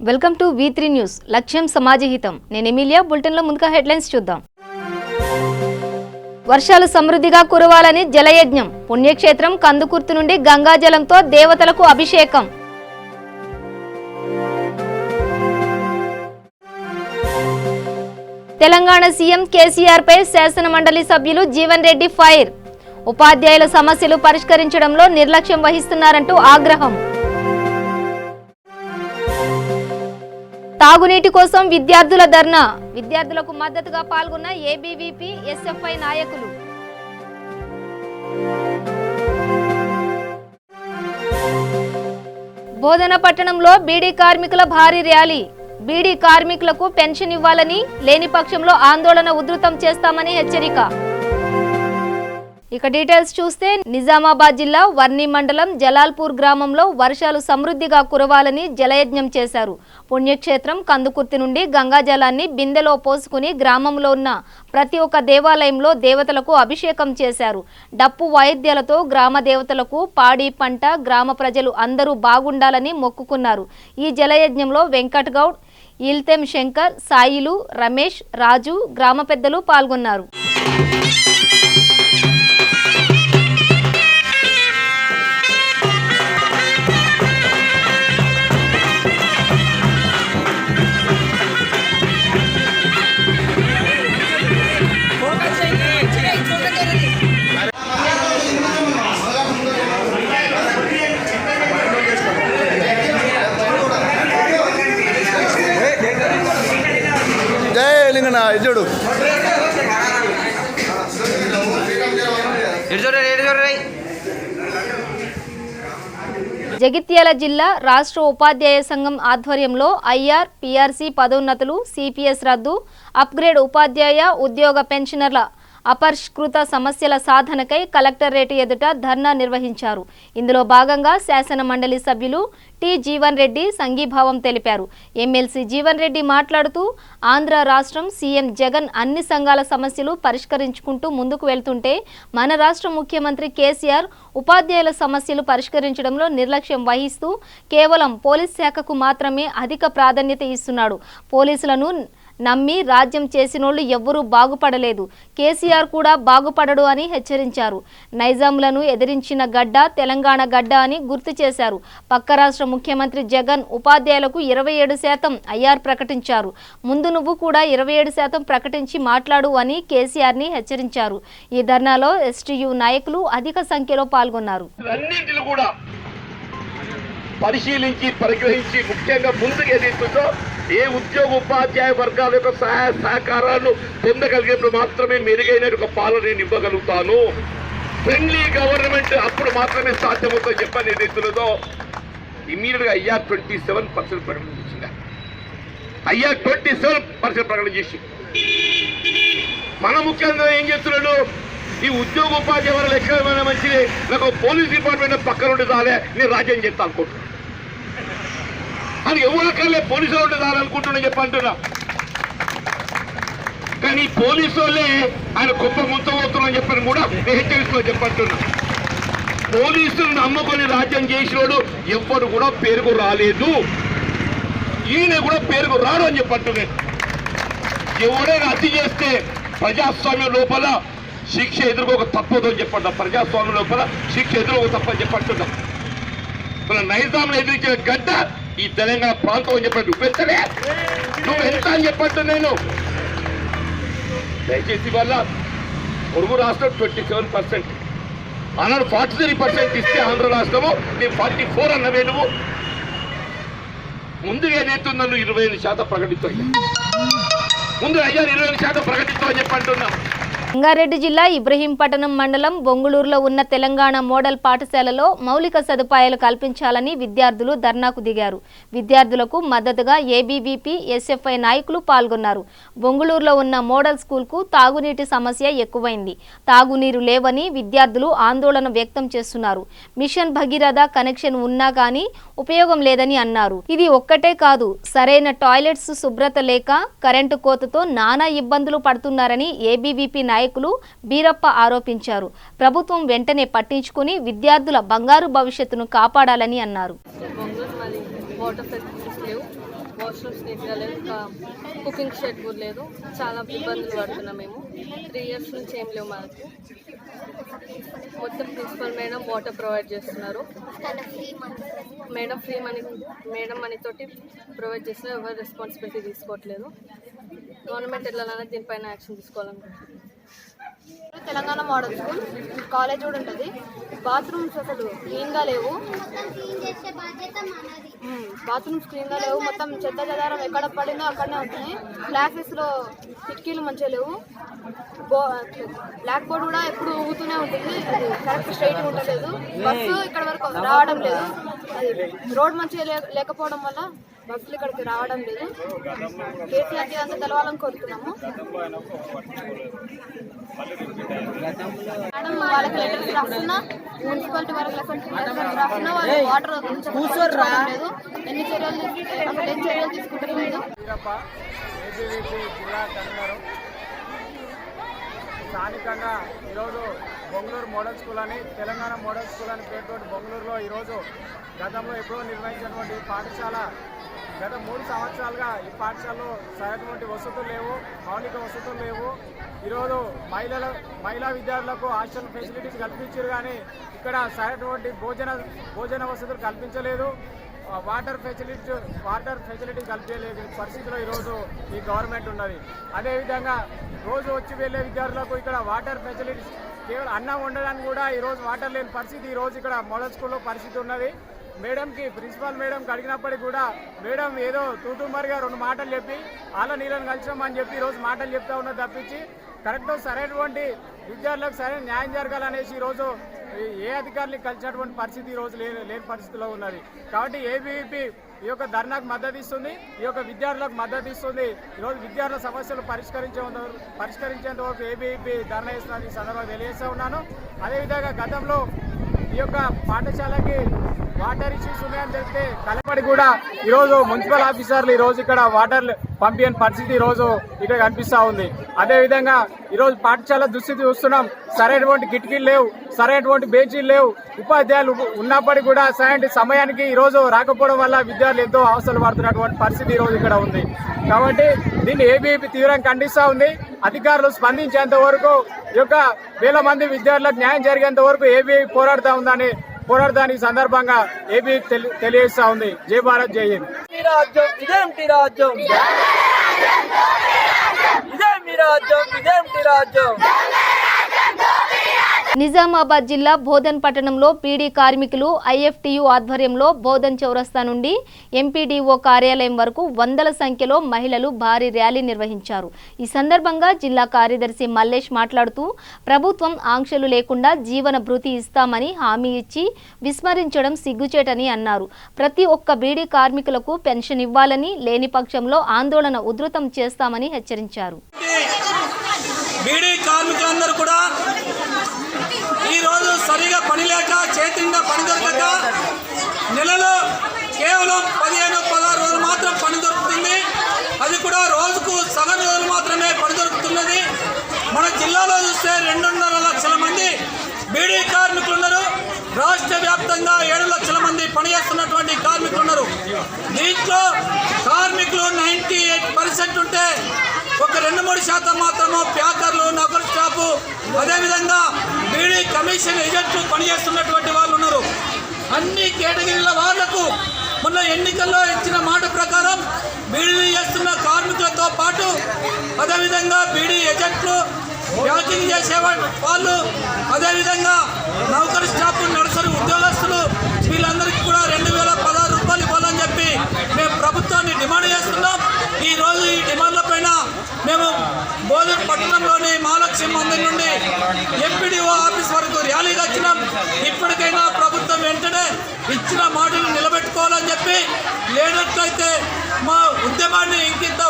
Welcome to V3 news. లక్ష్యం సమాజహితం. నేను Emilia. బులెటిన్లో ముందుగా హెడ్లైన్స్ చూద్దాం. వర్షాలు సమృద్ధిగా కురవాలని జలయజ్ఞం. పుణ్యక్షేత్రం కందుకుర్తి నుండి గంగాజలంతో దేవతలకు అభిషేకం. తెలంగాణ సీఎం కేసీఆర్ పై శాసన మండలి సభ్యులు జీవన్ రెడ్డి ఫైర్. ఉపాధ్యాయుల సమస్యలు పరిష్కరించడంలో నిర్లక్ష్యం వహిస్తున్నారంటూ ఆగ్రహం. తాగునీటి కోసం విద్యార్థుల ధర్నా. విద్యార్థులకు మద్దతుగా పాల్గొన్న ఏబీవీపీ ఎస్ఎఫ్ఐ నాయకులు. బోధన పట్టణంలో బీడీ కార్మికుల భారీ ర్యాలీ. బీడీ కార్మికులకు పెన్షన్ ఇవ్వాలని, లేని పక్షంలో ఆందోళన ఉధృతం చేస్తామని హెచ్చరిక. ఇక డీటెయిల్స్ చూస్తే నిజామాబాద్ జిల్లా వర్ణి మండలం జలాల్పూర్ గ్రామంలో వర్షాలు సమృద్ధిగా కురవాలని జలయజ్ఞం చేశారు. పుణ్యక్షేత్రం కందుకుర్తి నుండి గంగా జలాన్ని బిందెలో పోసుకుని గ్రామంలో ఉన్న ప్రతి ఒక్క దేవాలయంలో దేవతలకు అభిషేకం చేశారు. డప్పు వాయిద్యాలతో గ్రామ దేవతలకు పాడి పంట, గ్రామ ప్రజలు అందరూ బాగుండాలని మొక్కుకున్నారు. ఈ జలయజ్ఞంలో వెంకట్ గౌడ్, ఈల్తెం శంకర్, సాయిలు, రమేష్, రాజు, గ్రామ పెద్దలు పాల్గొన్నారు. చూడు జగిత్యాల జిల్లా రాష్ట్ర ఉపాధ్యాయ సంఘం ఆధ్వర్యంలో ఐఆర్, పీఆర్సీ పదోన్నతులు, సిపిఎస్ రద్దు, అప్గ్రేడ్ ఉపాధ్యాయ ఉద్యోగ పెన్షనర్ల అపరిష్కృత సమస్యల సాధనకై కలెక్టరేట్ ఎదుట ధర్నా నిర్వహించారు. ఇందులో భాగంగా శాసన మండలి సభ్యులు టి జీవన్ రెడ్డి సంఘీభావం తెలిపారు. ఎమ్మెల్సీ జీవన్ రెడ్డి మాట్లాడుతూ ఆంధ్ర రాష్ట్రం సీఎం జగన్ అన్ని సంఘాల సమస్యలు పరిష్కరించుకుంటూ ముందుకు వెళ్తుంటే మన రాష్ట్ర ముఖ్యమంత్రి కేసీఆర్ ఉపాధ్యాయుల సమస్యలు పరిష్కరించడంలో నిర్లక్ష్యం వహిస్తూ కేవలం పోలీస్ శాఖకు మాత్రమే అధిక ప్రాధాన్యత ఇస్తున్నాడు. పోలీసులను నమ్మి రాజ్యం చేసినోళ్లు ఎవ్వరూ బాగుపడలేదు, కేసీఆర్ కూడా బాగుపడడు అని హెచ్చరించారు. నైజాంలను ఎదిరించిన గడ్డ తెలంగాణ గడ్డ అని గుర్తు చేశారు. పక్క రాష్ట్ర ముఖ్యమంత్రి జగన్ ఉపాధ్యాయులకు 27% ఐఆర్ ప్రకటించారు. ముందు నువ్వు కూడా 27% ప్రకటించి మాట్లాడు అని కేసీఆర్ ని హెచ్చరించారు. ఈ ధర్నాలో ఎస్టీయూ నాయకులు అధిక సంఖ్యలో పాల్గొన్నారు. పరిశీలించి పరిగ్రహించి ముఖ్యంగా ముందుకు ఏదైతుందో ఏ ఉద్యోగ ఉపాధ్యాయ వర్గాల యొక్క సహాయ సహకారాలు పొందగలిగినప్పుడు మాత్రమే మెరుగైన ఒక పాలన నేను ఇవ్వగలుగుతాను. ఫ్రెండ్లీ గవర్నమెంట్ అప్పుడు మాత్రమే సాధ్యమవుతుందని చెప్పని ఏదైతున్నదో ఇమీడియట్ గా ఐఆర్ 27% ప్రకటన చేసింది. ఐఆర్ 27% ప్రకటన చేసి మన ముఖ్యంగా ఏం చేస్తున్నాడు, ఈ ఉద్యోగ ఉపాధ్యాయ వర్గాలు ఎక్కడ మంచిది, నాకు పోలీస్ డిపార్ట్మెంట్ పక్కన ఉంటే చాలే నేను రాజ్యం చేస్తా అనుకుంటున్నాను. అది ఎవరికల్లే పోలీసులు ఉంటే చాలనుకుంటున్నా చెప్పంటున్నా. కానీ పోలీసు వాళ్ళే ఆయన గొప్ప ముంచబోతున్నాఅని చెప్పని కూడా హెచ్చరిస్తున్నా చెప్పంటున్నా. పోలీసులను నమ్ముకొని రాజ్యం చేసినోడు ఎవ్వరు కూడా పేరుకు రాలేదు, ఈయన కూడా పేరుకు రాడు అని చెప్పంటున్నాను. ఎవరైనా అతి చేస్తే ప్రజాస్వామ్యం లోపల శిక్ష ఎదుర్కోక తప్పదు అని చెప్పండి. ప్రజాస్వామ్యం లోపల శిక్ష ఎదుర్కోక తప్పని చెప్పంటున్నాం. మన నైజాంను ఎదిరించిన గడ్డ ఈ తెలంగాణ ప్రాంతం అని చెప్పండి. నువ్వెంతనే నువ్వు ఎంత అని చెప్పంటు నేను దయచేసి వల్ల పొరుగు రాష్ట్రం 27%, ఆనాడు 43% ఇస్తే ఆంధ్ర రాష్ట్రము నేను 44 అన్నవే. నువ్వు ముందుగా ఏదైతుందో నువ్వు 25% ప్రకటిస్తావు, ముందు 25% ప్రకటిస్తావు అని చెప్పంటున్నా. రంగారెడ్డి జిల్లా ఇబ్రహీంపట్నం మండలం బొంగుళూరులో ఉన్న తెలంగాణ మోడల్ పాఠశాలలో మౌలిక సదుపాయాలు కల్పించాలని విద్యార్థులు ధర్నాకు దిగారు. విద్యార్థులకు మద్దతుగా ఏబీవీపీ ఎస్ఎఫ్ఐ నాయకులు పాల్గొన్నారు. బొంగుళూరులో ఉన్న మోడల్ స్కూల్కు తాగునీటి సమస్య ఎక్కువైంది. తాగునీరు లేవని విద్యార్థులు ఆందోళన వ్యక్తం చేస్తున్నారు. మిషన్ భగీరథ కనెక్షన్ ఉన్నా కానీ ఉపయోగం లేదని అన్నారు. ఇది ఒక్కటే కాదు, సరైన టాయిలెట్స్ శుభ్రత లేక కరెంటు కోతతో నానా ఇబ్బందులు పడుతున్నారని ఏబీవీపీ నాయకులు బీరప్ప ఆరోపించారు. ప్రభుత్వం వెంటనే పట్టించుకుని విద్యార్థుల బంగారు భవిష్యత్తును కాపాడాలని అన్నారు. వాటర్ ఫెసిలిటీస్ లేవు, వాష్రూమ్స్ నీట్గా లేదు, ఇంకా కుకింగ్ షెడ్ కూడా లేదు. చాలా ఇబ్బందులు పడుతున్నాం మేము. 3 years నుంచి ఏం లేవు మనకు. మొత్తం ప్రిన్సిపల్ మేడం వాటర్ ప్రొవైడ్ చేస్తున్నారు. మేడం మనీతోటి ప్రొవైడ్ చేస్తున్నారు. ఎవరు రెస్పాన్సిబిలిటీ తీసుకోవట్లేదు. గవర్నమెంట్ ఎట్లనైనా దీనిపైన యాక్షన్ తీసుకోవాలనుకుంటున్నాను. తెలంగాణ మోడల్ స్కూల్ కాలేజ్ కూడా ఉంటుంది. బాత్రూమ్స్ అసలు క్లీన్గా లేవు. బాత్రూమ్స్ క్లీన్గా లేవు. మొత్తం చెత్త చెదారం ఎక్కడ పడిందో అక్కడనే ఉంటున్నాయి. క్లాసెస్లో కిటికీలు మంచిగా లేవు. బ్లాక్ బోర్డ్ కూడా ఎప్పుడు ఊగుతూనే ఉంటుంది. అది కరెక్ట్ స్ట్రైట్గా ఉండలేదు. బస్సు ఇక్కడ వరకు రావడం లేదు. అది రోడ్ మంచిగా లేకపోవడం వల్ల బస్సులు ఇక్కడికి రావడం లేదు. కేసీఆర్కి అంతా తెలవాలని కోరుతున్నాము. మేడం వాళ్ళకి లెటర్స్ రాస్తున్నా, మున్సిపాలిటీ వాళ్ళకి లెటర్స్ రాస్తున్నా వాళ్ళు వాటర్ లేదు. ఎన్ని చర్యలు తీసుకుంటారు మేడం? స్థానికంగా ఈరోజు బొంగళూరు మోడల్ స్కూల్ అని, తెలంగాణ మోడల్ స్కూల్ అని పేరుతోటి బొంగళూరులో ఈరోజు గతంలో ఎప్పుడో నిర్వహించినటువంటి పాఠశాల గత 3 సంవత్సరాలుగా ఈ పాఠశాలలో సరైనటువంటి వసతులు లేవు, మౌలిక వసతులు లేవు. ఈరోజు మహిళా విద్యార్థులకు హాస్టల్ ఫెసిలిటీస్ కల్పించారు, కానీ ఇక్కడ సరైనటువంటి భోజన వసతులు కల్పించలేదు. వాటర్ ఫెసిలిటీ కల్పించలేదు పరిస్థితిలో ఈరోజు ఈ గవర్నమెంట్ ఉన్నది. అదేవిధంగా రోజు వచ్చి వెళ్ళే విద్యార్థులకు ఇక్కడ వాటర్ ఫెసిలిటీస్ కేవలం అన్నం వండడానికి కూడా ఈరోజు వాటర్ లేని పరిస్థితి ఈరోజు ఇక్కడ మోడల్ స్కూల్లో పరిస్థితి ఉన్నది. మేడంకి ప్రిన్సిపాల్ మేడంకి అడిగినప్పటికీ కూడా మేడం ఏదో తూతుమరిగా 2 మాటలు చెప్పి వాళ్ళ నీళ్ళని కలిసామని చెప్పి ఈరోజు మాటలు చెప్తా ఉన్నది తప్పించి కరెక్ట్ సరైనటువంటి విద్యార్థులకు సరైన న్యాయం జరగాలనేసి ఈరోజు ఏ అధికారులు కలిసినటువంటి పరిస్థితి ఈరోజు లేని పరిస్థితిలో ఉన్నది. కాబట్టి ఏబీవీపీ ఈ యొక్క ధర్నాకు మద్దతు ఇస్తుంది, ఈ యొక్క విద్యార్థులకు మద్దతు ఇస్తుంది. ఈరోజు విద్యార్థుల సమస్యలు పరిష్కరించేంత వరకు ఏబీవీపీ ధర్నా ఇస్తున్నది ఈ సందర్భంగా తెలియజేస్తూ ఉన్నాను. అదేవిధంగా గతంలో ఈ యొక్క పాఠశాలకి వాటర్ ఇష్యూస్ ఉన్నాయని తెలిస్తే కలపడి కూడా ఈరోజు మున్సిపల్ ఆఫీసర్లు ఈరోజు ఇక్కడ వాటర్ పంపించని పరిస్థితి ఈరోజు ఇక్కడ కనిపిస్తూ ఉంది. అదేవిధంగా ఈరోజు పాఠశాల దుస్థితి చూస్తున్నాం. సరైనటువంటి కిటికీలు లేవు, సరైనటువంటి బెంచీలు లేవు. ఉపాధ్యాయులు ఉన్నప్పటికీ కూడా సరైన సమయానికి ఈరోజు రాకపోవడం వల్ల విద్యార్థులు ఎంతో అవసరాలు పడుతున్నటువంటి పరిస్థితి ఈరోజు ఇక్కడ ఉంది. కాబట్టి దీన్ని ఏబీవీపీ తీవ్రంగా ఖండిస్తూ ఉంది. అధికారులు స్పందించేంత వరకు ఈ యొక్క వేల మంది విద్యార్థులకు న్యాయం జరిగేంత వరకు ఏబీవీపీ పోరాడదాని సందర్భంగా ఏబీ తెలియజేస్తా ఉంది. జై భారత్, జై హింద్. నిజామాబాద్ జిల్లా బోధన్ పట్టణంలో పీడీ కార్మికులు ఐఎఫ్టీయూ ఆధ్వర్యంలో బోధన్ చౌరస్తా నుండి ఎంపీడీఓ కార్యాలయం వరకు వందల సంఖ్యలో మహిళలు భారీ ర్యాలీ నిర్వహించారు. ఈ సందర్భంగా జిల్లా కార్యదర్శి మల్లేష్ మాట్లాడుతూ ప్రభుత్వం ఆంక్షలు లేకుండా జీవన భృతి ఇస్తామని హామీ ఇచ్చి విస్మరించడం సిగ్గుచేటని అన్నారు. ప్రతి ఒక్క బీడీ కార్మికులకు పెన్షన్ ఇవ్వాలని, లేని పక్షంలో ఆందోళన ఉధృతం చేస్తామని హెచ్చరించారు. బీడీ కార్మికులందరూ కూడా ఈరోజు సరిగా పని లేక, చేతిగా పని దొరకక నెలలో కేవలం 15-16 రోజులు మాత్రం పని దొరుకుతుంది. అది కూడా రోజుకు సగం రోజులు మాత్రమే పని దొరుకుతున్నది. మన జిల్లాలో చూస్తే 2.5 లక్షల మంది బీడీ కార్మికులు ఉన్నారు. రాష్ట్ర వ్యాప్తంగా 7 లక్షల మంది పనిచేస్తున్నటువంటి కార్మికులు ఉన్నారు. దీంట్లో కార్మికులు 98% ఉంటే ఒక 2-3% మాత్రము ప్యాకర్లు, నౌకర్ స్టాఫ్, అదేవిధంగా బీడీ కమిషన్ ఏజెంట్లు పనిచేస్తున్నటువంటి వాళ్ళు ఉన్నారు. అన్ని కేటగిరీల వాళ్లకు మొన్న ఎన్నికల్లో ఇచ్చిన మాట ప్రకారం బీడీ చేస్తున్న కార్మికులతో పాటు అదేవిధంగా బీడీ ఏజెంట్లు, ప్యాకింగ్ చేసే వాళ్ళు, అదేవిధంగా నౌకర్ స్టాఫ్, నర్సరీ ఉద్యోగస్తులు వీళ్ళందరికీ కూడా 2016 రూపాయలు ఇవ్వాలని చెప్పి మేము ప్రభుత్వాన్ని డిమాండ్ చేస్తున్నాం. ఈరోజు ఈ డిమాండ్ల పైన మేము బోధన్ పట్టణంలోని మహాలక్ష్మి మందిర్ నుండి ఎంపీడీఓ ఆఫీస్ వరకు ర్యాలీగా వచ్చినాం. ఇప్పటికైనా ప్రభుత్వం వెంటనే ఇచ్చిన మాటలు నిలబెట్టుకోవాలని చెప్పి, లేనట్లయితే మా ఉద్యమాన్ని ఇంకింత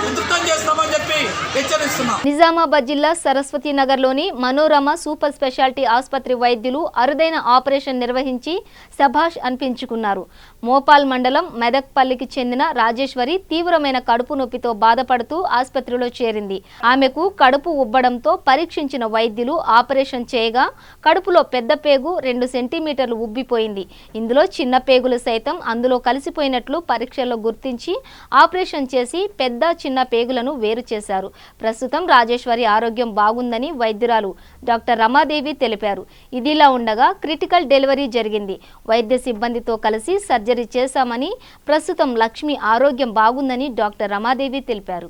ఉధృతం చేస్తామని చెప్పి చెప్పి హెచ్చరిస్తున్నాం. నిజామాబాద్ జిల్లా సరస్వతి నగర్లోని మనోరమ సూపర్ స్పెషాలిటీ ఆసుపత్రి వైద్యులు అరుదైన ఆపరేషన్ నిర్వహించి శభాష్ అనిపించుకున్నారు. మోపాల్ మండలం మెదక్పల్లికి చెందిన రాజేశ్వరి తీవ్రమైన కడుపు నొప్పితో బాధపడుతూ ఆసుపత్రిలో చేరింది. ఆమెకు కడుపు ఉబ్బడంతో పరీక్షించిన వైద్యులు ఆపరేషన్ చేయగా కడుపులో పెద్ద పేగు 2 సెంటీమీటర్లు ఉబ్బిపోయింది. ఇందులో చిన్న పేగులు సైతం అందులో కలిసిపోయినట్లు పరీక్షల్లో గుర్తించి ఆపరేషన్ చేసి పెద్ద చిన్న పేగులను వేరు చేశారు. ప్రస్తుతం రాజేశ్వరి ఆరోగ్యం బాగుందని వైద్యురాలు డాక్టర్ రమాదేవి తెలిపారు. ఇదిలా ఉండగా క్రిటికల్ డెలివరీ జరిగింది. వైద్య సిబ్బందితో కలిసి సర్జరీ చేశామని, ప్రస్తుతం లక్ష్మి ఆరోగ్యం బాగుందని డాక్టర్ రమాదేవి తెలిపారు.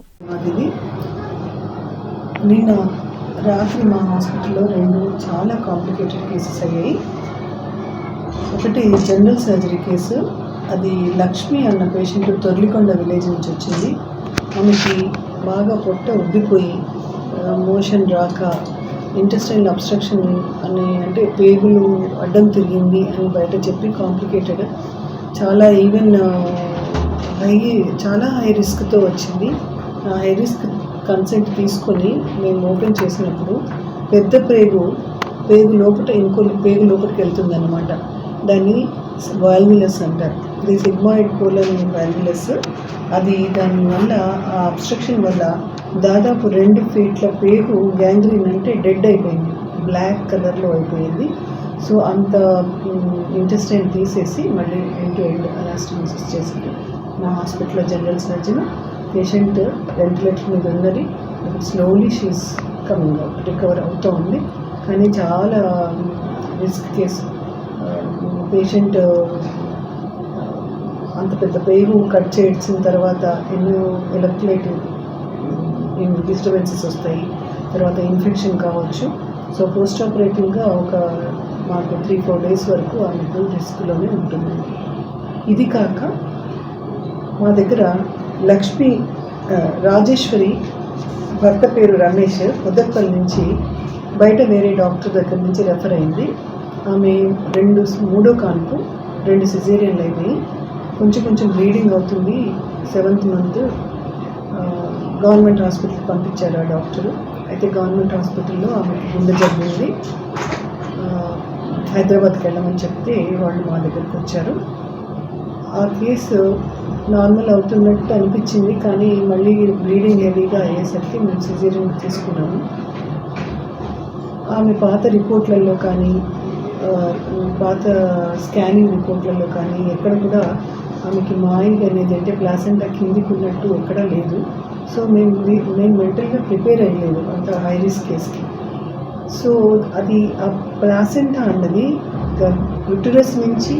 నిన్న రాత్రి మా హాస్పిటల్లో 2 చాలా కాంప్లికేటెడ్ కేసెస్ అయ్యాయి. ఒకటి జనరల్ సర్జరీ కేసు, అది లక్ష్మి అన్న పేషెంట్ తొర్లికొండ విలేజ్ నుంచి వచ్చింది. ఆమెకి బాగా పొట్ట ఉబ్బిపోయి మోషన్ రాక ఇంటెస్టైనల్ అబ్స్ట్రక్షన్ అని, అంటే పేగులు అడ్డం తిరిగింది అని బయట చెప్పి కాంప్లికేటెడ్, చాలా చాలా హై రిస్క్తో వచ్చింది. ఆ హై రిస్క్ కన్సెంట్ తీసుకొని మేము ఓపెన్ చేసినప్పుడు పెద్ద పేగు లోపల ఇంకో పేగు లోపలికి వెళ్తుంది అన్నమాట. దాన్ని వాల్వులస్ అంటారు. ఇది సిగ్మాయిడ్ కోలన్ వాల్వులస్. అది దానివల్ల ఆ అబ్స్ట్రక్షన్ వల్ల దాదాపు 2 ఫీట్ల పేగు గ్యాంగ్రీన్, అంటే డెడ్ అయిపోయింది, బ్లాక్ కలర్లో అయిపోయింది. సో అంత ఇంటెస్టైన్ తీసేసి మళ్ళీ ఎండ్ అనాస్టమోసిస్ చేశారు మా హాస్పిటల్లో జనరల్ సర్జన్. పేషెంట్ వెంటిలేటర్ మీద ఉన్నది. ఇప్పుడు slowly she's coming out, recover అవుతూ ఉంది. కానీ చాలా రిస్క్ కేసు. పేషెంట్ అంత పెద్ద పేగు కట్ చేసిన తర్వాత ఎన్నో ఎలక్ట్రిక్ డిస్టర్బెన్సెస్ వస్తాయి, తర్వాత ఇన్ఫెక్షన్ కావచ్చు. సో పోస్ట్ ఆపరేటివ్గా మాకు 3-4 డేస్ వరకు ఆమెకు రిస్క్లోనే ఉంటుంది. ఇది కాక మా దగ్గర రాజేశ్వరి భర్త పేరు రమేష్ ముద్దపల్లి నుంచి బయట వేరే డాక్టర్ దగ్గర నుంచి రెఫర్ అయింది. ఆమె 3వ కాన్పు, 2 సిజేరియన్లు అయినాయి. కొంచెం బ్లీడింగ్ అవుతుంది. 7th మంత్ గవర్నమెంట్ హాస్పిటల్కి పంపించారు ఆ డాక్టరు. అయితే గవర్నమెంట్ హాస్పిటల్లో ఆమెకు గుండె జబ్బు ఉంది, హైదరాబాద్కి వెళ్ళమని చెప్తే వాళ్ళు మా దగ్గరికి వచ్చారు. ఆ కేసు నార్మల్ అవుతున్నట్టు అనిపించింది, కానీ మళ్ళీ బ్లీడింగ్ హెవీగా అయ్యేసరికి మేము సిజేరియన్ తీసుకున్నాము. ఆమె పాత రిపోర్ట్లలో కానీ పాత స్కానింగ్ రిపోర్ట్లలో కానీ ఎక్కడ కూడా ఆమెకి మాయిల్ అనేది, అంటే ప్లాసెంటా కిందికి ఉన్నట్టు ఎక్కడా లేదు. సో మేము మెంటల్గా ప్రిపేర్ అయ్యలేదు అంత హై రిస్క్ కేసుకి. సో అది ఆ ప్లాసెంటా అన్నది యుటరస్ నుంచి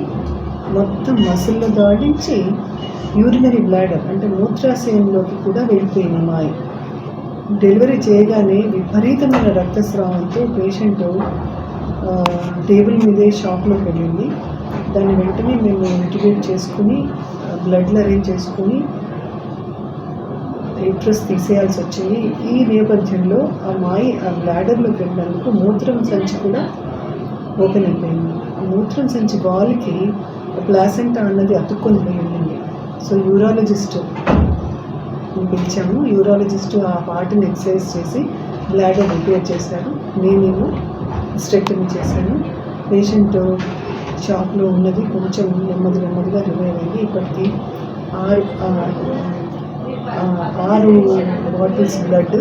మొత్తం మసిల్లో దాడించి యూరినరీ బ్లాడర్, అంటే మూత్రాశయంలోకి కూడా వెళ్ళిపోయిన మాయి. డెలివరీ చేయగానే విపరీతమైన రక్తస్రావంతో పేషెంట్ టేబుల్ మీదే షాప్లోకి వెళ్ళింది. దాన్ని వెంటనే మేము ఇంటిగ్రేట్ చేసుకుని బ్లడ్లు అరేంజ్ చేసుకుని యూట్రస్ తీసేయాల్సి వచ్చింది. ఈ నేపథ్యంలో ఆ బ్లాడర్లోకి వెళ్ళినందుకు మూత్రం సంచి కూడా ఓపెన్ అయిపోయింది. ఆ మూత్రం సంచి బాల్కి ప్లాసెంటా అన్నది అతుక్కొని పోయింది. So urologist పిలిచాము. యూరాలజిస్ట్ ఆ పార్ట్ని ఎక్సర్సైజ్ చేసి బ్లాడర్ రిపేర్ చేశారు. నేనేమో స్టెక్టమీ చేశాను. పేషెంట్ షాప్లో ఉన్నది కొంచెం నెమ్మదిగా రివైవ్ అయింది. ఇప్పటికీ 6 బాటిల్స్ బ్లడ్,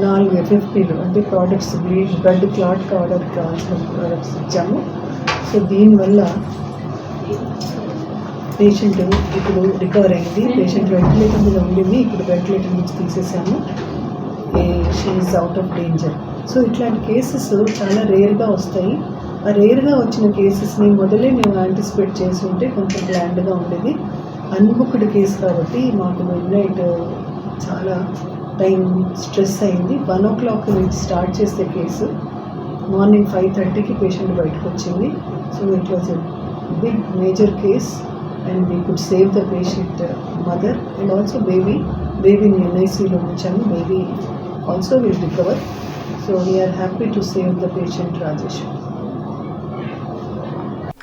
4 FFPలు, అంటే ప్రోడక్ట్స్, బ్లడ్ క్లాట్ కావడానికి కావాల్సిన ప్రోడక్ట్స్ ఇచ్చాము. సో దీనివల్ల పేషెంట్ ఇప్పుడు రికవర్ అయింది. పేషెంట్ వెంటిలేటర్ మీద ఉండింది, ఇప్పుడు వెంటిలేటర్ నుంచి తీసేసాము. She is out of danger. So ఇట్లాంటి కేసెస్ చాలా రేర్గా వస్తాయి. ఆ రేర్గా వచ్చిన కేసెస్ని మొదలే మేము యాంటిసిపేట్ చేసి ఉంటే కొంచెం ప్లాన్డ్గా ఉండేది. అన్బుక్డ్ కేసు కాబట్టి మాకు మిడ్నైట్ చాలా టైం స్ట్రెస్ అయింది. 1 o'clock నుంచి స్టార్ట్ చేస్తే కేసు మార్నింగ్ 5:30కి పేషెంట్ బయటకు వచ్చింది. So it was a big major case and we could save the patient mother and also baby NICలో ఉంచాము. Baby also will recover. So we are happy to save the patient Rajesh.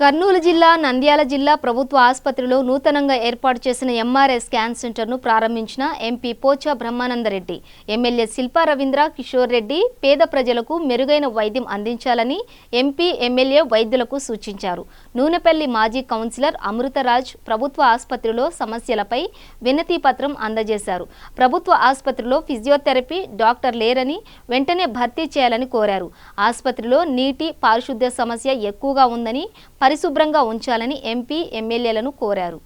Kurnool జిల్లా నంద్యాల జిల్లా ప్రభుత్వ ఆసుపత్రిలో నూతనంగా ఏర్పాటు చేసిన ఎంఆర్ఐ స్కాన్ సెంటర్ను ప్రారంభించిన ఎంపీ పోచా బ్రహ్మానందరెడ్డి, ఎమ్మెల్యే శిల్పా రవీంద్ర కిషోర్ రెడ్డి పేద ప్రజలకు మెరుగైన వైద్యం అందించాలని ఎంపీ, ఎమ్మెల్యే వైద్యులకు సూచించారు. నూనెపల్లి మాజీ కౌన్సిలర్ అమృతరాజ్ ప్రభుత్వ ఆసుపత్రిలో సమస్యలపై వినతి పత్రం అందజేశారు. ప్రభుత్వ ఆసుపత్రిలో ఫిజియోథెరపీ డాక్టర్ లేరని వెంటనే భర్తీ చేయాలని కోరారు. ఆసుపత్రిలో నీటి పారిశుద్ధ్య సమస్య ఎక్కువగా ఉందని పరిశుభ్రంగా ఉంచాలని ఎంపీ, ఎమ్మెల్యేలను కోరారు.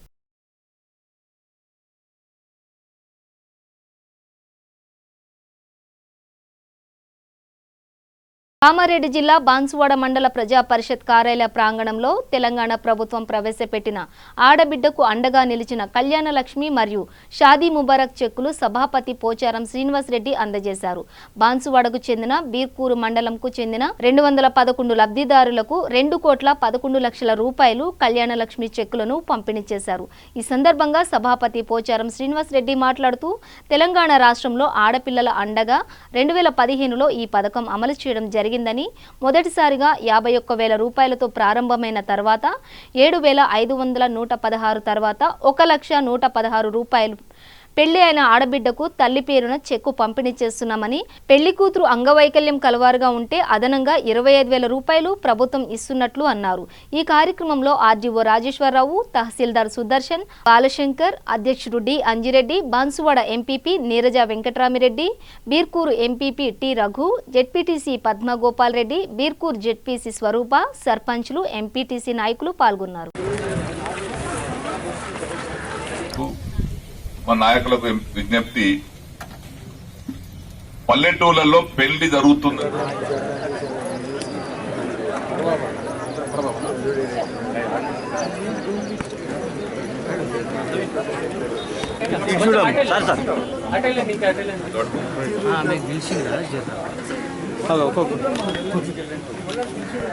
కామారెడ్డి జిల్లా బాన్సువాడ మండల ప్రజా పరిషత్ కార్యాలయ ప్రాంగణంలో తెలంగాణ ప్రభుత్వం ప్రవేశపెట్టిన ఆడబిడ్డకు అండగా నిలిచిన కళ్యాణ లక్ష్మి మరియు షాదీ ముబారక్ చెక్కులు సభాపతి పోచారం శ్రీనివాస్ రెడ్డి అందజేశారు. బాన్సువాడకు చెందిన బీర్కూరు మండలంకు చెందిన 211 లబ్ధిదారులకు 2,11,00,000 రూపాయలు కళ్యాణ లక్ష్మి చెక్కులను పంపిణీ చేశారు. ఈ సందర్భంగా సభాపతి పోచారం శ్రీనివాస్ రెడ్డి మాట్లాడుతూ తెలంగాణ రాష్ట్రంలో ఆడపిల్లల అండగా 2015లో ఈ పథకం అమలు చేయడం జరిగిందని, మొదటిసారిగా 51,000 రూపాయలతో ప్రారంభమైన తర్వాత 7,516 తర్వాత 1,116 రూపాయలు పెళ్లి అయిన ఆడబిడ్డకు తల్లి పేరున చెక్కు పంపిణీ చేస్తున్నామని, పెళ్లి కూతురు అంగవైకల్యం కలవారుగా ఉంటే అదనంగా 25,000 రూపాయలు ప్రభుత్వం ఇస్తున్నట్లు అన్నారు. ఈ కార్యక్రమంలో ఆర్డీఓ రాజేశ్వరరావు, తహసీల్దార్ సుదర్శన్, బాలశంకర్, అధ్యక్షుడు D Anjireddy, Banswada MPP Neeraja Venkatramireddy, Birkur MPP T Raghu, ZPTC Padmagopal Reddy, Birkur ZPC Swarupa, సర్పంచ్లు, ఎంపీటీసీ నాయకులు పాల్గొన్నారు. మా నాయకులకు విజ్ఞప్తి, పల్లెటూళ్ళల్లో పెళ్లి జరుగుతుంది.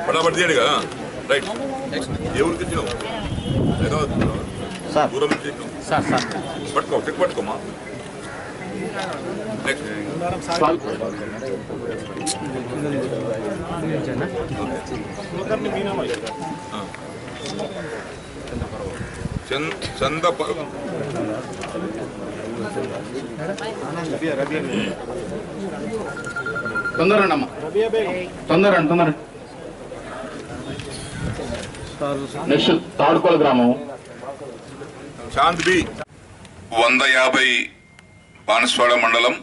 ఫటాఫట్ చేయండి కదా. రైట్, ఏ ఊరికి ఇచ్చినావు? దూరం నుంచి పట్టుకో, చెక్ పట్టుకోమా. చంద తొందరండమ్మా, తొందరండి. నెక్స్ట్ తాడుకోల గ్రామం చాంద్బి 150 బాన్సువాడ మండలం,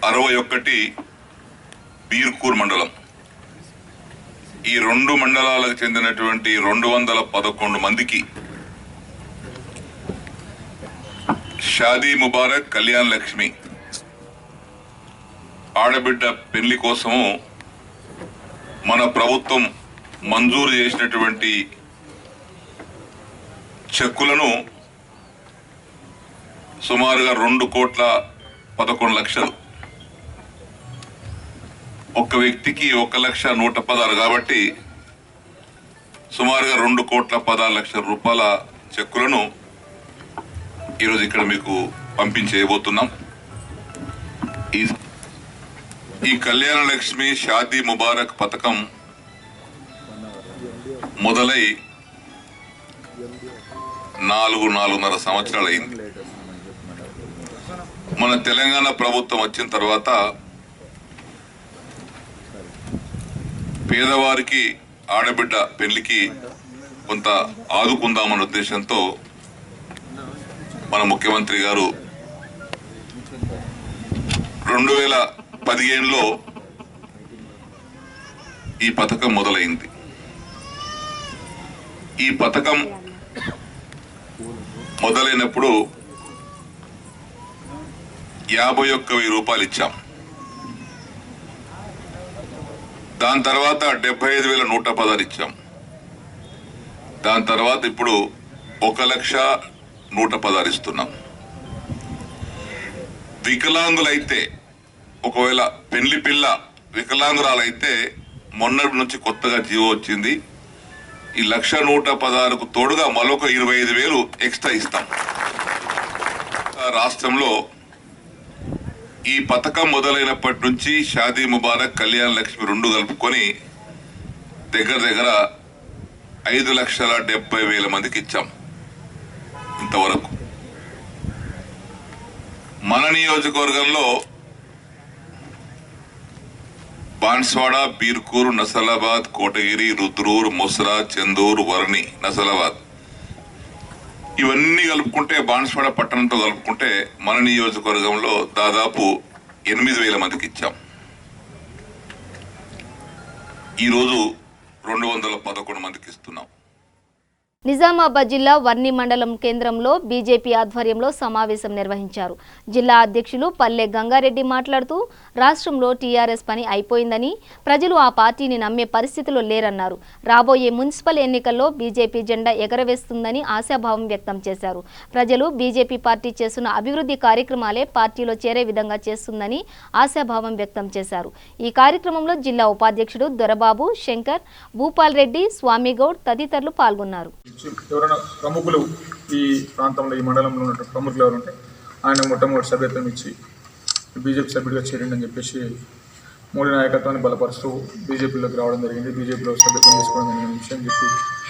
61 బీర్కూర్ మండలం. ఈ 2 మండలాలకు చెందినటువంటి 211 మందికి షాదీ ముబారక్ కళ్యాణ్ లక్ష్మి ఆడబిడ్డ పెళ్లి కోసము మన ప్రభుత్వం మంజూరు చేసినటువంటి చెక్కులను సుమారుగా 2,11,00,000, ఒక్క వ్యక్తికి 1,116 కాబట్టి సుమారుగా 2,16,00,000 రూపాయల చెక్కులను ఈరోజు ఇక్కడ మీకు పంపించేయబోతున్నాం. ఈ కళ్యాణ లక్ష్మి షాదీ ముబారక్ పథకం మొదలై 4-4.5 సంవత్సరాలు అయింది. మన తెలంగాణ ప్రభుత్వం వచ్చిన తర్వాత పేదవారికి ఆడబిడ్డ పెళ్లికి కొంత ఆదుకుందామన్న ఉద్దేశంతో మన ముఖ్యమంత్రి గారు 2015లో ఈ పథకం మొదలైంది. ఈ పథకం మొదలైనప్పుడు 51,000 రూపాయలు ఇచ్చాం. దాని తర్వాత 75,116 ఇచ్చాం. దాని తర్వాత ఇప్పుడు 1,116 ఇస్తున్నాం. వికలాంగులైతే, ఒకవేళ పెళ్లి పిల్ల వికలాంగురాలైతే మొన్నటి నుంచి కొత్తగా జీవో వచ్చింది. ఈ 1,116కు తోడుగా మరొక 25,000 ఎక్స్ట్రా ఇస్తాం. రాష్ట్రంలో ఈ పథకం మొదలైనప్పటి నుంచి షాదీ ముబారక్, కళ్యాణ లక్ష్మి 2 కలుపుకొని దగ్గర దగ్గర 5,70,000 మందికి ఇచ్చాం ఇంతవరకు. మన నియోజకవర్గంలో బాన్స్వాడ, బీర్కూరు, నసలాబాద్, కోటగిరి, రుద్రూర్, ముసరా, చందూర్, వర్ణి, నసలాబాద్ ఇవన్నీ కలుపుకుంటే, బాన్స్వాడ పట్టణంతో కలుపుకుంటే మన నియోజకవర్గంలో దాదాపు 8,000 మందికి ఇచ్చాం. ఈరోజు 211 మందికి ఇస్తున్నాం. నిజామాబాద్ జిల్లా వర్ణి మండలం కేంద్రంలో బీజేపీ ఆధ్వర్యంలో సమావేశం నిర్వహించారు. జిల్లా అధ్యక్షులు పల్లె గంగారెడ్డి మాట్లాడుతూ రాష్ట్రంలో టీఆర్ఎస్ పని అయిపోయిందని, ప్రజలు ఆ పార్టీని నమ్మే పరిస్థితిలో లేరన్నారు. రాబోయే మున్సిపల్ ఎన్నికల్లో బీజేపీ జెండా ఎగరవేస్తుందని ఆశాభావం వ్యక్తం చేశారు. ప్రజలు బీజేపీ పార్టీ చేస్తున్న అభివృద్ధి కార్యక్రమాలే పార్టీలో చేరే విధంగా చేస్తుందని ఆశాభావం వ్యక్తం చేశారు. ఈ కార్యక్రమంలో జిల్లా ఉపాధ్యక్షుడు దొరబాబు, శంకర్, భూపాల్ రెడ్డి, స్వామిగౌడ్ తదితరులు పాల్గొన్నారు. ఎవరైనా ప్రముఖులు ఈ ప్రాంతంలో, ఈ మండలంలో ఉన్న ప్రముఖులు ఎవరు ఉంటే ఆయన మొట్టమొదటి సభ్యత్వం ఇచ్చి బీజేపీ సభ్యుడిగా చేరిండి అని చెప్పేసి మోడీ నాయకత్వాన్ని బలపరుస్తూ బీజేపీలోకి రావడం జరిగింది. బీజేపీలో సభ్యత్వం తీసుకోవడం జరిగిన విషయం చెప్పి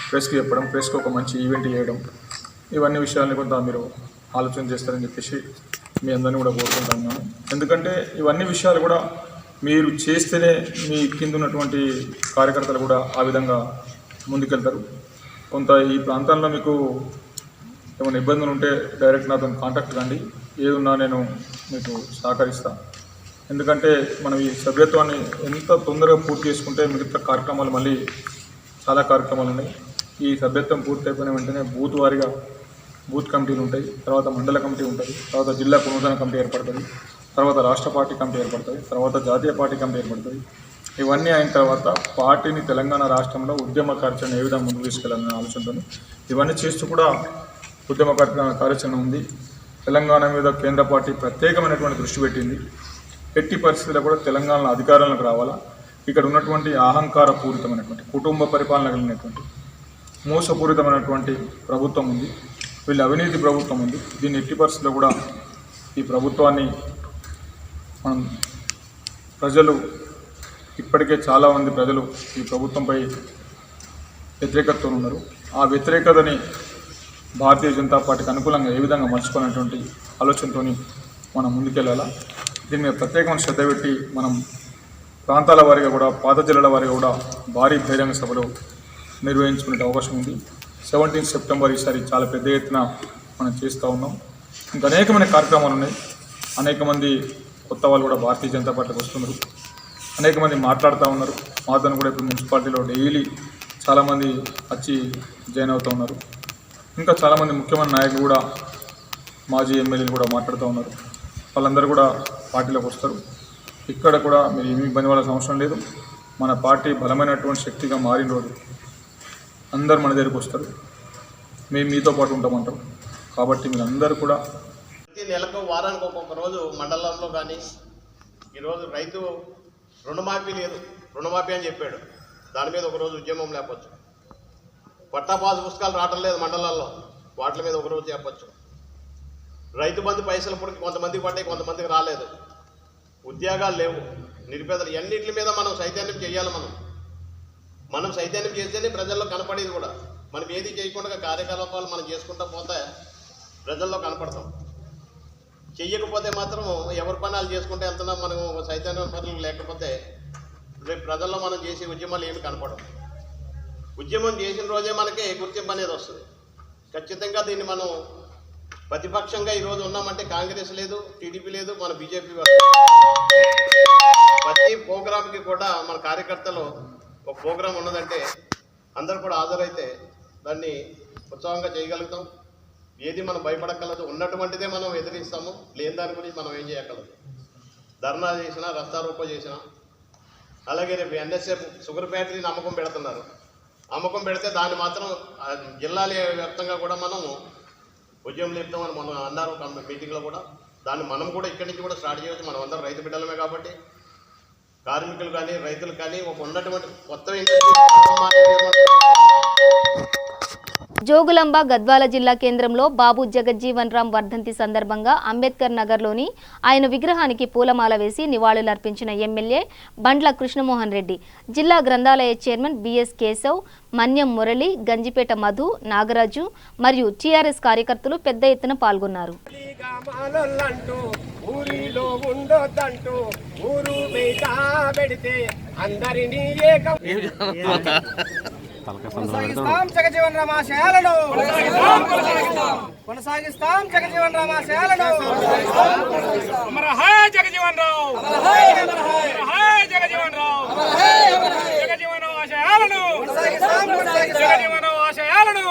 ప్రెస్కి చెప్పడం, ప్రెస్కి ఒక మంచి ఈవెంట్ చేయడం, ఇవన్నీ విషయాన్ని కొంత మీరు ఆలోచన చేస్తారని చెప్పేసి మీ అందరినీ కూడా కోరుకుంటా ఉన్నాను. ఎందుకంటే ఇవన్నీ విషయాలు కూడా మీరు చేస్తేనే మీ కింద ఉన్నటువంటి కార్యకర్తలు కూడా ఆ విధంగా ముందుకెళ్తారు. కొంత ఈ ప్రాంతాల్లో మీకు ఏమైనా ఇబ్బందులు ఉంటే డైరెక్ట్ నాతో కాంటాక్ట్ కండి, ఏది ఉన్నా నేను మీకు సహకరిస్తాను. ఎందుకంటే మనం ఈ సభ్యత్వాన్ని ఎంత తొందరగా పూర్తి చేసుకుంటే మిగతా కార్యక్రమాలు మళ్ళీ చాలా కార్యక్రమాలు ఉన్నాయి. ఈ సభ్యత్వం పూర్తి అయిపోయిన వెంటనే బూత్ వారీగా బూత్ కమిటీలు ఉంటాయి, తర్వాత మండల కమిటీ ఉంటుంది, తర్వాత జిల్లా పునరుద్ధరణ కమిటీ ఏర్పడుతుంది, తర్వాత రాష్ట్ర పార్టీ కమిటీ ఏర్పడుతుంది, తర్వాత జాతీయ పార్టీ కమిటీ ఏర్పడుతుంది. ఇవన్నీ అయిన తర్వాత పార్టీని తెలంగాణ రాష్ట్రంలో ఉద్యమ కార్యాచరణ ఏ విధంగా ముందుకు తీసుకెళ్లాలనే ఆలోచనతో ఇవన్నీ చేస్తూ కూడా ఉద్యమ కార్యాచరణ ఉంది. తెలంగాణ మీద కేంద్ర పార్టీ ప్రత్యేకమైనటువంటి దృష్టి పెట్టింది. ఎట్టి పరిస్థితుల్లో కూడా తెలంగాణ అధికారంలోకి రావాలా. ఇక్కడ ఉన్నటువంటి అహంకారపూరితమైనటువంటి కుటుంబ పరిపాలన కలిగినటువంటి మోసపూరితమైనటువంటి ప్రభుత్వం ఉంది, వీళ్ళ అవినీతి ప్రభుత్వం ఉంది. దీన్ని ఎట్టి పరిస్థితుల్లో కూడా ఈ ప్రభుత్వాన్ని మనం ప్రజలు ఇప్పటికే చాలామంది ప్రజలు ఈ ప్రభుత్వంపై వ్యతిరేకతతో ఉన్నారు. ఆ వ్యతిరేకతని భారతీయ జనతా పార్టీకి అనుకూలంగా ఏ విధంగా మర్చుకునేటువంటి ఆలోచనతో మనం ముందుకెళ్ళాలా. దీని మీద ప్రత్యేకమైన శ్రద్ధ పెట్టి మనం ప్రాంతాల వారీగా కూడా, పాత జిల్లాల వారీగా కూడా భారీ బహిరంగ సభలు నిర్వహించుకునే అవకాశం ఉంది. 17 సెప్టెంబర్ ఈసారి చాలా పెద్ద ఎత్తున మనం చేస్తూ ఉన్నాం. ఇంకా అనేకమైన కార్యక్రమాలు ఉన్నాయి. అనేక మంది కొత్త వాళ్ళు కూడా భారతీయ జనతా పార్టీకి వస్తున్నారు. అనేక మంది మాట్లాడుతూ ఉన్నారు. మాతో కూడా ఇప్పుడు మున్సిపాలిటీలో డైలీ చాలామంది వచ్చి జాయిన్ అవుతూ ఉన్నారు. ఇంకా చాలామంది ముఖ్యమైన నాయకులు కూడా, మాజీ ఎమ్మెల్యేలు కూడా మాట్లాడుతూ ఉన్నారు. వాళ్ళందరూ కూడా పార్టీలోకి వస్తారు. ఇక్కడ కూడా మీరు ఏమీ ఇబ్బంది పడాల్సిన అవసరం లేదు. మన పార్టీ బలమైనటువంటి శక్తిగా మారిన రోజు అందరు మన దగ్గరికి వస్తారు. మేము మీతో పాటు ఉంటామంటారు. కాబట్టి మీరందరూ కూడా ప్రతి నెలకు వారానికి ఒక్కొక్క రోజు మండలంలో కానీ, ఈరోజు రైతు రుణమాఫీ లేదు, రుణమాఫీ అని చెప్పాడు, దాని మీద ఒకరోజు ఉద్యమం లేపచ్చు. పట్టా పాసు పుస్తకాలు రావటం లేదు మండలాల్లో, వాటి మీద ఒకరోజు చెప్పచ్చు. రైతు బంధు పైసలు ఇప్పుడు కొంతమందికి పడ్డాయి, కొంతమందికి రాలేదు. ఉద్యోగాలు లేవు, నిరుపేదలు, ఎన్నింటి మీద మనం చైతన్యం చేయాలి. మనం చైతన్యం చేస్తేనే ప్రజల్లో కనపడేది కూడా. మనం ఏది చేయకుండా కార్యకలాపాలు మనం చేసుకుంటూ పోతే ప్రజల్లో కనపడతాం. చెయ్యకపోతే మాత్రం ఎవరి పనాలు చేసుకుంటే వెళ్తున్నాం. మనం చైతన్య పనులు లేకపోతే రేపు ప్రజల్లో మనం చేసే ఉద్యమాలు ఏమి కనపడవు. ఉద్యమం చేసిన రోజే మనకి గుర్తింపు అనేది వస్తుంది. ఖచ్చితంగా దీన్ని మనం ప్రతిపక్షంగా ఈరోజు ఉన్నామంటే కాంగ్రెస్ లేదు, టీడీపీ లేదు, మన బీజేపీ. ప్రతి ప్రోగ్రాంకి కూడా మన కార్యకర్తలు ఒక ప్రోగ్రాం ఉన్నదంటే అందరూ కూడా హాజరైతే దాన్ని ఉత్సాహంగా చేయగలుగుతాం. ఏది మనం భయపడగలదు, ఉన్నటువంటిదే మనం ఎదిరిస్తాము. లేని దాని గురించి మనం ఏం చేయగలదు. ధర్నా చేసినా, రస్తారోకో చేసినా. అలాగే రేపు ఎన్ఎస్ఎఫ్ షుగర్ ఫ్యాక్టరీని అమ్మకం పెడుతున్నారు. అమ్మకం పెడితే దాన్ని మాత్రం జిల్లాల వ్యాప్తంగా కూడా మనము ఉద్యమం లేపుతామని మనం అన్నారు మీటింగ్లో కూడా. దాన్ని మనం కూడా ఇక్కడి నుంచి కూడా స్టార్ట్ చేయవచ్చు. మనం అందరం రైతు బిడ్డలమే కాబట్టి కార్మికులు కానీ, రైతులు కానీ, ఒక ఉన్నటువంటి కొత్త ఇండస్ట్రీ జోగులాంబ గద్వాల జిల్లా కేంద్రంలో బాబు జగజ్జీవన్ రామ్ వర్ధంతి సందర్భంగా అంబేద్కర్ నగర్లోని ఆయన విగ్రహానికి పూలమాల వేసి నివాళులర్పించిన ఎమ్మెల్యే బండ్ల కృష్ణమోహన్ రెడ్డి, జిల్లా గ్రంథాలయ చైర్మన్ బిఎస్ కేశవ్, మన్యం మురళి, గంజిపేట మధు, నాగరాజు మరియు టీఆర్ఎస్ కార్యకర్తలు పెద్ద ఎత్తున పాల్గొన్నారు. కొనసాగిస్తాం జగజీవన్ రామ్ ఆశయాలను, కొనసాగిస్తాం జగజీవన్ రామ్ ఆశయాలను. అమర హై జగజీవన్ రామ్, అమర హై జగజీవన్ రామ్, జగజీవన్ ఆశయాలను కొనసాగిస్తాం, జగజీవన్ ఆశయాలను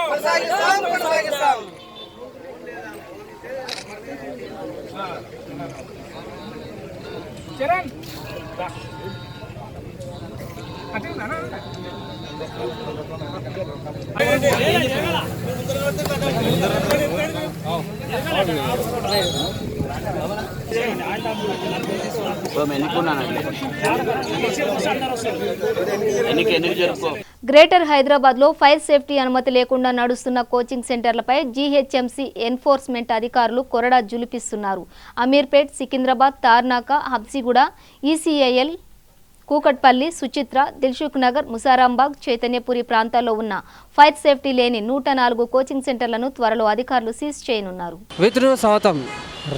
కొనసాగిస్తాం. చరణ్ గ్రేటర్ హైదరాబాద్ లో ఫైర్ సేఫ్టీ అనుమతి లేకుండా నడుస్తున్న కోచింగ్ సెంటర్లపై జీహెచ్ఎంసీ ఎన్ఫోర్స్మెంట్ అధికారులు కొరడా జులిపిస్తున్నారు. అమీర్పేట్, సికింద్రాబాద్, తార్నాక, హబ్సిగూడ, ఈసీఐఎల్, కూకట్పల్లి, సుచిత్ర, దిల్సుఖ్ నగర్, ముసారాంబాగ్, చైతన్యపురి ప్రాంతాల్లో ఉన్న ఫైర్ సేఫ్టీ లేని 104 కోచింగ్ సెంటర్లను త్వరలో అధికారులు సీజ్ చేయనున్నారు. విత్ శాతం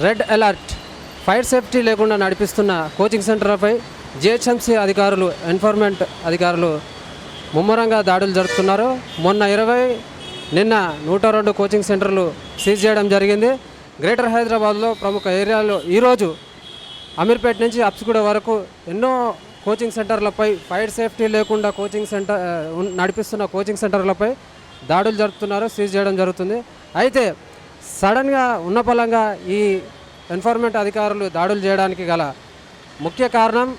రెడ్ అలర్ట్. ఫైర్ సేఫ్టీ లేకుండా నడిపిస్తున్న కోచింగ్ సెంటర్లపై జిహెచ్ఎంసీ అధికారులు, ఎన్ఫోర్స్మెంట్ అధికారులు ముమ్మరంగా దాడులు జరుపుతున్నారు. మొన్న 20, నిన్న 102 కోచింగ్ సెంటర్లు సీజ్ చేయడం జరిగింది. గ్రేటర్ హైదరాబాద్లో ప్రముఖ ఏరియాలో ఈరోజు అమీర్పేట్ నుంచి హబ్సిగూడ వరకు ఎన్నో కోచింగ్ సెంటర్లపై ఫైర్ సేఫ్టీ లేకుండా నడిపిస్తున్న కోచింగ్ సెంటర్లపై దాడులు జరుపుతున్నారు, సీజ్ చేయడం జరుగుతుంది. అయితే సడన్గా ఉన్నపలంగా ఈ ఎన్ఫోర్స్మెంట్ అధికారులు దాడులు చేయడానికి గల ముఖ్య కారణం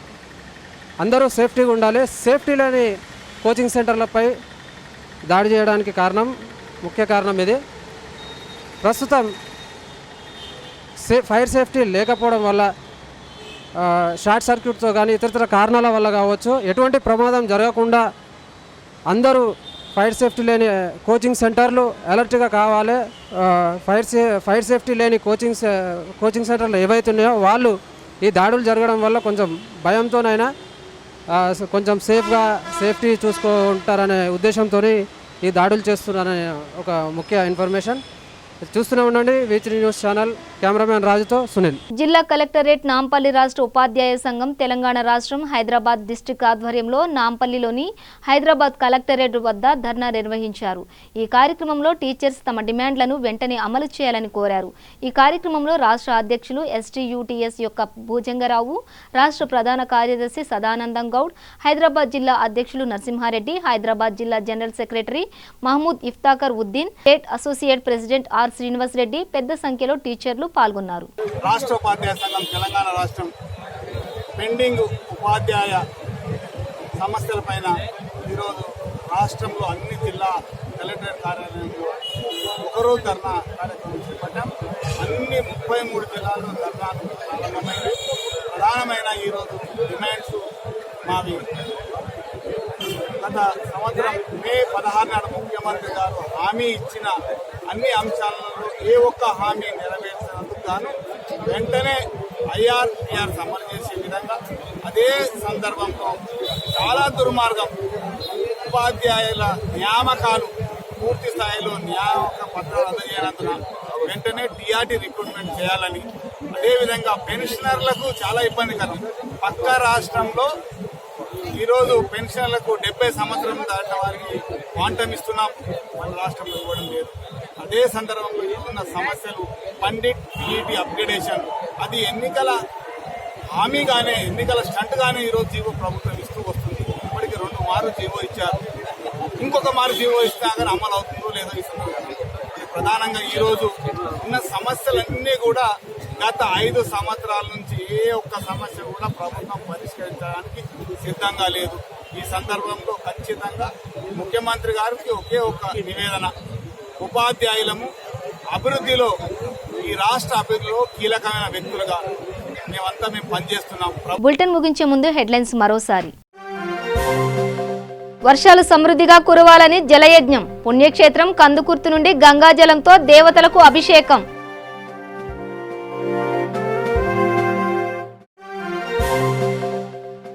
అందరూ సేఫ్టీగా ఉండాలి. సేఫ్టీ లేని కోచింగ్ సెంటర్లపై దాడి చేయడానికి ముఖ్య కారణం ఇది. ప్రస్తుతం ఫైర్ సేఫ్టీ లేకపోవడం వల్ల షార్ట్ సర్క్యూట్తో కానీ ఇతర కారణాల వల్ల కావచ్చు ఎటువంటి ప్రమాదం జరగకుండా అందరూ ఫైర్ సేఫ్టీ లేని కోచింగ్ సెంటర్లు అలర్ట్గా కావాలి. ఫైర్ సేఫ్టీ లేని కోచింగ్ సెంటర్లు ఏవైతే ఉన్నాయో వాళ్ళు ఈ దాడులు జరగడం వల్ల కొంచెం భయంతోనైనా కొంచెం సేఫ్టీ చూసుకుంటారనే ఉద్దేశంతో ఈ దాడులు చేస్తున్నారనే ఒక ముఖ్య ఇన్ఫర్మేషన్. చూస్తూనే ఉండండి వీచీ న్యూస్ ఛానల్. కెమెరామెన్ రాజుతో సునీల్. జిల్లా కలెక్టరేట్ నాంపల్లి రాష్ట్ర ఉపాధ్యాయ సంఘం తెలంగాణ రాష్ట్రం హైదరాబాద్ డిస్ట్రిక్ట్ ఆధ్వర్యంలో నాంపల్లిలోని హైదరాబాద్ కలెక్టరేట్ వద్ద ధర్నా నిర్వహించారు. ఈ కార్యక్రమంలో టీచర్స్ తమ డిమాండ్లను వెంటనే అమలు చేయాలని కోరారు. ఈ కార్యక్రమంలో రాష్ట్ర అధ్యక్షులు ఎస్టీయూటీఎస్ యొక్క భూజంగరావు, రాష్ట్ర ప్రధాన కార్యదర్శి సదానందం గౌడ్, హైదరాబాద్ జిల్లా అధ్యక్షులు నరసింహారెడ్డి, హైదరాబాద్ జిల్లా general secretary Mahmood Iftikhar Uddin, state associate president R Srinivas Reddy, పెద్ద సంఖ్యలో టీచర్లు పాల్గొన్నారు. రాష్ట్ర ఉపాధ్యాయ సంఘం తెలంగాణ రాష్ట్రం పెండింగ్ ఉపాధ్యాయ సమస్యలపైన ఈరోజు రాష్ట్రంలో అన్ని జిల్లా కలెక్టరేట్ కార్యాలయంలో ఒకరోజు ధర్నా కార్యక్రమం చేపట్టాం. అన్ని 33 జిల్లాల్లో ధర్నాలు ప్రారంభమైనవి. ప్రధానమైన ఈరోజు డిమాండ్స్ మావి. గత సంవత్సరం మే 16 నాడు ముఖ్యమంత్రి గారు హామీ ఇచ్చిన అన్ని అంశాలలో ఏ ఒక్క హామీ నెరవేర్చినందుకు గాను వెంటనే IR/PR అమలు చేసే విధంగా, అదే సందర్భంలో చాలా దుర్మార్గం ఉపాధ్యాయుల నియామకాలు పూర్తి స్థాయిలో నియామక పత్రాలు అందజేయనందున వెంటనే TRT రిక్రూట్మెంట్ చేయాలని, అదేవిధంగా పెన్షనర్లకు చాలా ఇబ్బందికరం. పక్క రాష్ట్రంలో ఈరోజు పెన్షన్లకు 70 సంవత్సరం దాటిన వారికి క్వాంటమ్ ఇస్తున్నాం, మన రాష్ట్రంలో ఇవ్వడం లేదు. అదే సందర్భంలో ఉన్న సమస్యలు పండిట్ PET అప్గ్రేడేషన్, అది ఎన్నికల హామీగానే, ఎన్నికల స్టంట్గానే ఈరోజు జీవో ప్రభుత్వం ఇస్తూ వస్తుంది. ఇప్పటికి 2 మారు జీవో ఇచ్చారు. ఇంకొక మారు జీవో ఇస్తే కానీ అమలు అవుతుందో లేదో ఇస్తున్నారు. ప్రధానంగా ఈరోజు ఉన్న సమస్యలన్నీ కూడా గత 5 సంవత్సరాల నుంచి ఏ ఒక్క సమస్య కూడా ప్రభుత్వం పరిష్కరించడానికి సిద్ధంగా లేదు. ఈ సందర్భంలో ఖచ్చితంగా ముఖ్యమంత్రి గారికి ఒకే ఒక్క నివేదన, ఉపాధ్యాయులము అభివృద్ధిలో, ఈ రాష్ట్ర అభివృద్ధిలో కీలకమైన వ్యక్తులుగా మేము పనిచేస్తున్నాం. బులెటిన్ ముగించే ముందు హెడ్లైన్స్ మరోసారి. వర్షాలు సమృద్ధిగా కురవాలని జలయజ్ఞం. పుణ్యక్షేత్రం కందుకుర్తి నుండి గంగాజలంతో దేవతలకు అభిషేకం.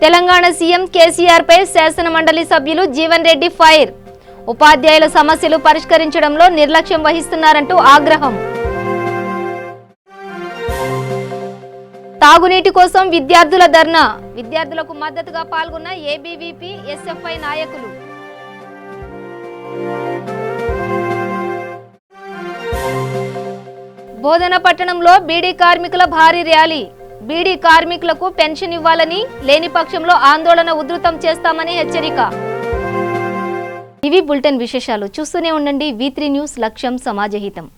తెలంగాణ సీఎం కేసీఆర్ పై శాసన మండలి సభ్యులు జీవన్ రెడ్డి ఫైర్. ఉపాధ్యాయుల సమస్యలు పరిష్కరించడంలో నిర్లక్ష్యం వహిస్తున్నారంటూ ఆగ్రహం. తాగునీటి కోసం విద్యార్థుల ధర్నా. విద్యార్థులకు మద్దతుగా పాల్గొన్న ఏబీవీపీ ఎస్ఎఫ్ఐ నాయకులు. బోధన పట్టణంలో బీడీ కార్మికుల భారీ ర్యాలీ. బీడీ కార్మికులకు పెన్షన్ ఇవ్వాలని, లేని పక్షంలో ఆందోళన ఉధృతం చేస్తామని హెచ్చరిక. ఇవి బులెటిన్ విశేషాలు. చూస్తూనే ఉండండి V3 న్యూస్, లక్ష్యం సమాజహితం.